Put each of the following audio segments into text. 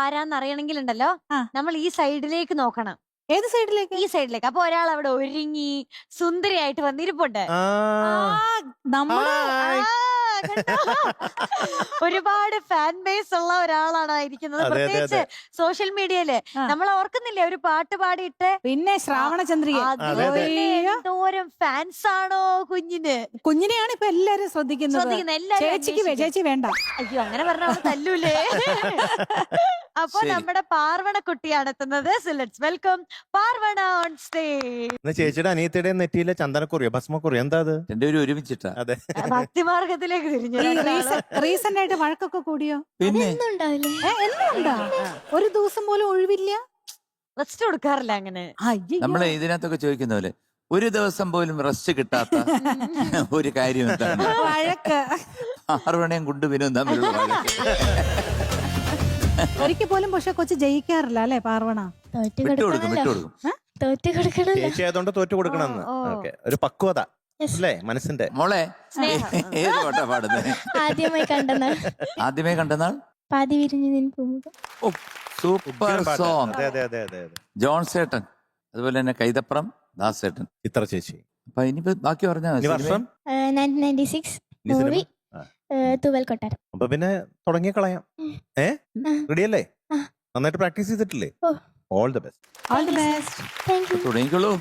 ആരാന്ന് അറിയണമെങ്കിലുണ്ടല്ലോ നമ്മൾ ഈ സൈഡിലേക്ക് നോക്കണം. ഏത് സൈഡിലേക്ക്? ഈ സൈഡിലേക്ക്. അപ്പൊ ഒരാൾ അവിടെ ഒരുങ്ങി സുന്ദരിയായിട്ട് വന്നിരിപ്പുണ്ട്. നമ്മുടെ ഒരുപാട് ഫാൻ ബേസ് ഉള്ള ഒരാളാണ് ഇരിക്കുന്നത്. പ്രത്യേകിച്ച് സോഷ്യൽ മീഡിയയില് നമ്മൾ ഓർക്കുന്നില്ലേ ഒരു പാട്ട് പാടിയിട്ട് പിന്നെ ശ്രാവണ ചന്ദ്രിക. എന്തോരം ഫാൻസ് ആണോ കുഞ്ഞിന്. കുഞ്ഞിനെയാണ് ഇപ്പൊ എല്ലാരും ശ്രദ്ധിക്കുന്നത്. ചേച്ചി വേണ്ട. അയ്യോ അങ്ങനെ പറഞ്ഞ തല്ലൂലേ. അപ്പൊ നമ്മുടെ പാർവണ കുട്ടിയാണ് എത്തുന്നത്. Let's welcome Parvana on stage. ചേച്ചിയുടെ അനിയത്തിയുടെ നെറ്റിയിലെ ചന്ദനക്കുറിയോ ഭസ്മക്കുറിയോ എന്താ അത്? രണ്ടുപേരും ഒരുമിച്ചിട്ടാ. അതെ, ഭക്തിമാർഗത്തിലേക്ക് തിരിഞ്ഞു. റീസെന്റ് ആയിട്ട് വഴക്കൊക്കെ കൂടിയോ? പിന്നെ എന്താ ഒരു ദിവസം പോലും ഒഴിവില്ല? റെസ്റ്റ് കൊടുക്കാറില്ല അങ്ങനെ. നമ്മളെ ഇതിനകത്തൊക്കെ ചോദിക്കുന്ന പോലെ ഒരു ദിവസം പോലും റെസ്റ്റ് കിട്ടാത്ത ഒരു കാര്യം എന്താണ്? വഴക്ക്. പാർവണയും കുണ്ടുവിനും തമ്മിലുള്ള വഴക്ക്. ഒരിക്കൽ പോലും പക്ഷെ കൊച്ചു ജയിക്കാറില്ല അല്ലെ പാർവണ? വിട്ടുകൊടുക്കും. ചേച്ചി ആയതുകൊണ്ട് തോറ്റു കൊടുക്കണമെന്ന്. ഓക്കെ, ഒരു പക്വത അല്ലേ മനസ്സിന്റെ. മോളെ ഏത് പാട്ടാ പാടുന്നത്? ആദ്യമായി കണ്ടെന്നാൾ പാതി വിരിഞ്ഞു നിൻ പൂമുഖം. Super song. അതെ അതെ അതെ അതെ അതെ. ജോൺ സേട്ടൻ, അതുപോലെ തന്നെ കൈതപ്രം ദാസേട്ടൻ, ചിത്ര ചേച്ചി. അപ്പൊ ഇനിയിപ്പോ ബാക്കി പറഞ്ഞാൽ വർഷം 1996 മൂവി തൂവൽ കൊട്ടാരം. അപ്പൊ പിന്നെ തുടങ്ങിയ കളയാം. റെഡിയല്ലേ? നന്നായിട്ട് പ്രാക്ടീസ് ചെയ്തിട്ടില്ലേ? All the best. All the best. Thank you. തുടങ്ങിക്കോളൂ.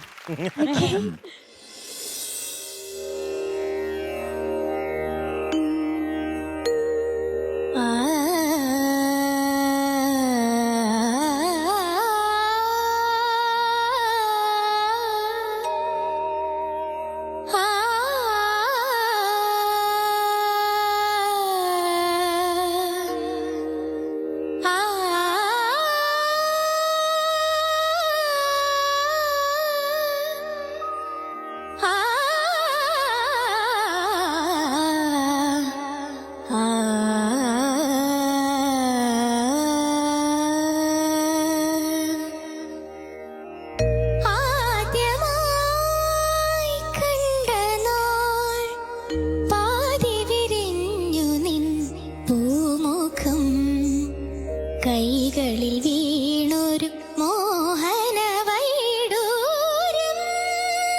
കൈകളിൽ വീണൊരു മോഹന വൈഡൂര്യം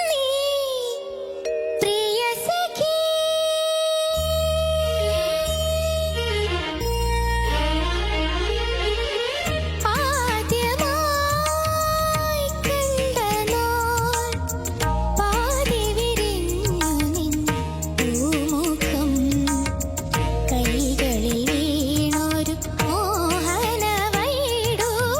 നീ പ്രിയ സഖി. ആദ്യമായി കണ്ട നാൾ പാതി വിരിഞ്ഞു നിൻ പൂമുഖം. കൈകളിൽ വീണൊരു മോഹന വൈഡൂര്യം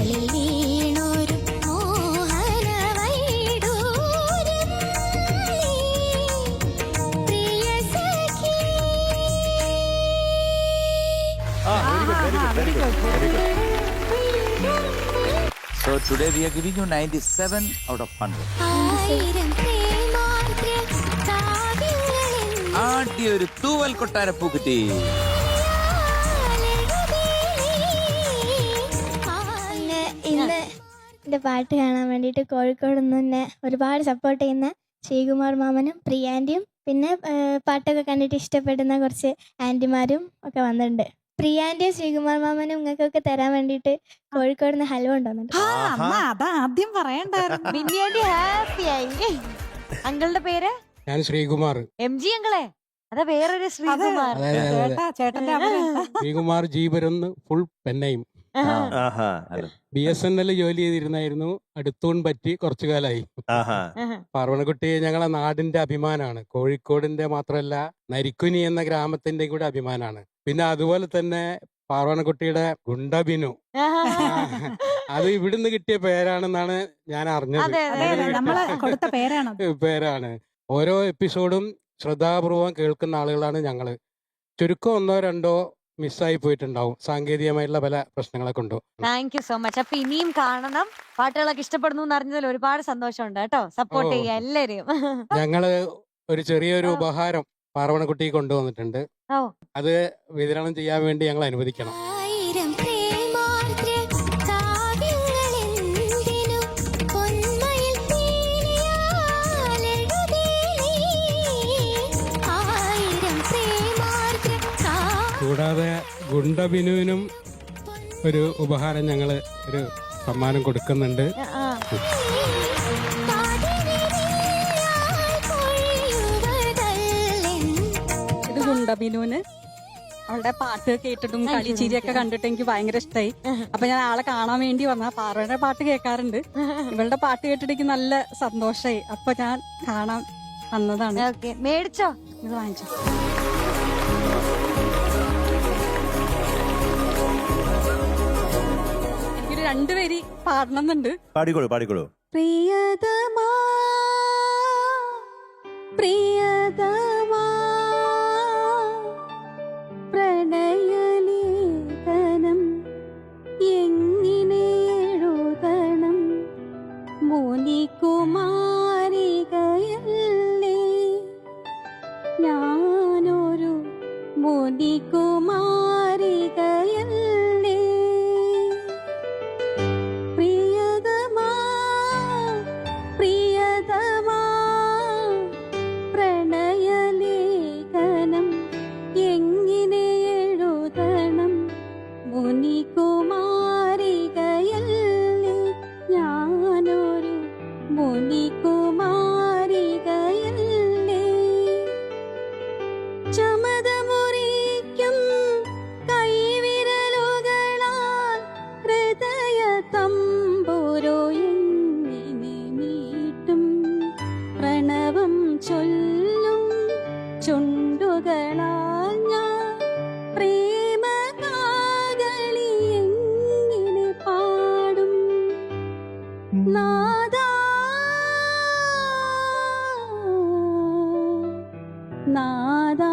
കൈകളിൽ വീണൊരു മോഹന വൈഡൂര്യം നീ, പ്രിയ സഖി. Very good very good. So today we are giving you 97 out of 100. ആയിരം പ്രേമാർദ്ര കാവ്യങ്ങളിൽ ആദ്യ ഒരു തൂവൽ കൊട്ടാരപ്പൂ കിട്ടി. ഇന്ന് എൻ്റെ പാട്ട് കാണാൻ വേണ്ടിയിട്ട് കോഴിക്കോട് നിന്ന് തന്നെ ഒരുപാട് സപ്പോർട്ട് ചെയ്യുന്ന ശ്രീകുമാർ മാമനും പ്രിയാൻറ്റിയും പിന്നെ പാട്ടൊക്കെ കണ്ടിട്ട് ഇഷ്ടപ്പെടുന്ന കുറച്ച് ആൻറ്റിമാരും ഒക്കെ വന്നിട്ടുണ്ട്. പ്രിയാൻറ്റിയും ശ്രീകുമാർ മാമനും നിങ്ങൾക്കൊക്കെ തരാൻ വേണ്ടിയിട്ട് കോഴിക്കോട് നിന്ന് ഹൽവ കൊണ്ടുവന്നിട്ടുണ്ട്. അതാ ആദ്യം പറയണ്ടായിരുന്നു. മിന്നിയാണ്ടി ഹാപ്പി ആയി. അങ്കിളുടെ പേര് ഞാൻ ശ്രീകുമാർ. MG അങ്കിളെ, അതാ വേറൊരു ശ്രീകുമാർ. അതെ, അതെ, അതെ. ചേട്ടാ ചേട്ടന്റെ അവരെന്താ? ശ്രീകുമാർ ജീവരൊന്ന് ഫുൾ പെന്നയും. ആഹാ BSNL ജോലി ചെയ്തിരുന്നായിരുന്നു. അടുത്തൂൺ പറ്റി കുറച്ചു കാലമായി. ആഹാ. പാർവണക്കുട്ടി ഞങ്ങളെ നാടിന്റെ അഭിമാനാണ്. കോഴിക്കോടിന്റെ മാത്രമല്ല നരിക്കുനി എന്ന ഗ്രാമത്തിന്റെ കൂടെ അഭിമാനാണ്. പിന്നെ അതുപോലെ തന്നെ പാർവണക്കുട്ടിയുടെ ഗുണ്ടബിനു, അത് ഇവിടുന്ന് കിട്ടിയ പേരാണെന്നാണ് ഞാൻ അറിഞ്ഞത്. അതെ, അതെ, അതെ, ഇവിടുന്ന് നമ്മളെ കിട്ടിയ കൊടുത്ത പേരാണ്. പേരാണ്. ഓരോ എപ്പിസോഡും ശ്രദ്ധാപൂർവം കേൾക്കുന്ന ആളുകളാണ് ഞങ്ങള്. ചുരുക്കം 1-2 മിസ്സായി പോയിട്ടുണ്ടാവും സാങ്കേതികമായിട്ടുള്ള പല പ്രശ്നങ്ങളെ കൊണ്ടു. Thank you so much. അപ്പൊ ഇനിയും കാണണം. പാട്ടുകളൊക്കെ ഇഷ്ടപ്പെടുന്നു എന്ന് അറിഞ്ഞതിൽ ഒരുപാട് സന്തോഷമുണ്ട് കേട്ടോ. സപ്പോർട്ട് ഓ. ചെയ്യാ എല്ലാരെയും. ഞങ്ങള് ഒരു ചെറിയൊരു ഉപഹാരം പാർവണക്കുട്ടി കൊണ്ടുവന്നിട്ടുണ്ട്. ഓ. അത് വിതരണം ചെയ്യാൻ വേണ്ടി ഞങ്ങൾ അനുവദിക്കണം. ആയിരം പ്രേമാർദ്ര കാവ്യങ്ങളെന്തിനു പൊന്മയിൽ പീലിയാലെഴുതി നീ. ആയിരം പ്രേമാർദ്ര കൂടാതെ ഗുണ്ടബിനുവിനും ഒരു ഉപഹാരം ഞങ്ങള് ഒരു സമ്മാനം കൊടുക്കുന്നുണ്ട്. ആ. ഇത് ഗുണ്ടബിനുവിന് അവളുടെ പാട്ട് കേട്ടിട്ടും കളി ചിരിയൊക്കെ കണ്ടിട്ട് എനിക്ക് ഭയങ്കര ഇഷ്ടമായി. അപ്പൊ ഞാൻ ആളെ കാണാൻ വേണ്ടി വന്ന പാർവയുടെ പാട്ട് കേൾക്കാറുണ്ട്. ഇവളുടെ പാട്ട് കേട്ടിട്ട് എനിക്ക് നല്ല സന്തോഷമായി. അപ്പൊ ഞാൻ കാണാൻ വന്നതാണ്. ഓക്കെ, മേടിച്ചോ? ഇത് വാങ്ങിച്ചു. എനിക്കൊരു 2 വരി പാടണമെന്നുണ്ട്. പാടിക്കോളൂ പാടിക്കോളൂ. പ്രിയതമാ പ്രിയതമാ പ്രണയലേഖനം എങ്ങനെ എഴുതണം മുനികുമാരികയല്ലേ ഞാനൊരു മുനികുമാരികയല്ലേ പ്രിയതമാ പ്രിയതമാ പ്രണയലേഖനം എങ്ങനെ എഴുതണം മുനികുമാരികയല്ലേ ഞാനൊരു മുനികുമാരികയല്ലേ ചമതമുറിക്കും കൈവിരലുകളാൽ ഹൃദയ തമ്പുരോ എങ്ങനെ മീട്ടും പ്രണവം ചൊല്ലും ചുണ്ടുകളാൽ ഞാൻ പ്രേമകാകളി എങ്ങനെ പാടും നാദാ നാദാ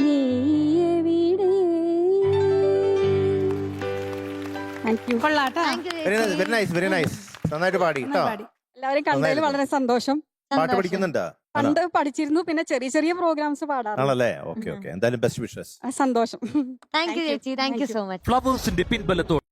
നീ എവിടെ? Thank you. കൊള്ളാട്ടാ. Thank you very nice very nice very nice. നന്നായിട്ട് പാടി കേട്ടോ. പാടി. എല്ലാവരും കണ്ടതിൽ വളരെ സന്തോഷം. പാട്ട് പഠിക്കുന്നുണ്ടോ? പണ്ട് പഠിച്ചിരുന്നു, പിന്നെ ചെറിയ ചെറിയ പ്രോഗ്രാംസ് പാടാറുണ്ട്. ആണല്ലേ? Okay okay. എന്തായാലും ബെസ്റ്റ് വിഷസ്. സന്തോഷം. താങ്ക് യു ചേച്ചി. Thank you so much. ഫ്ലവേഴ്സിന്റെ പിൻബലത്തോടെ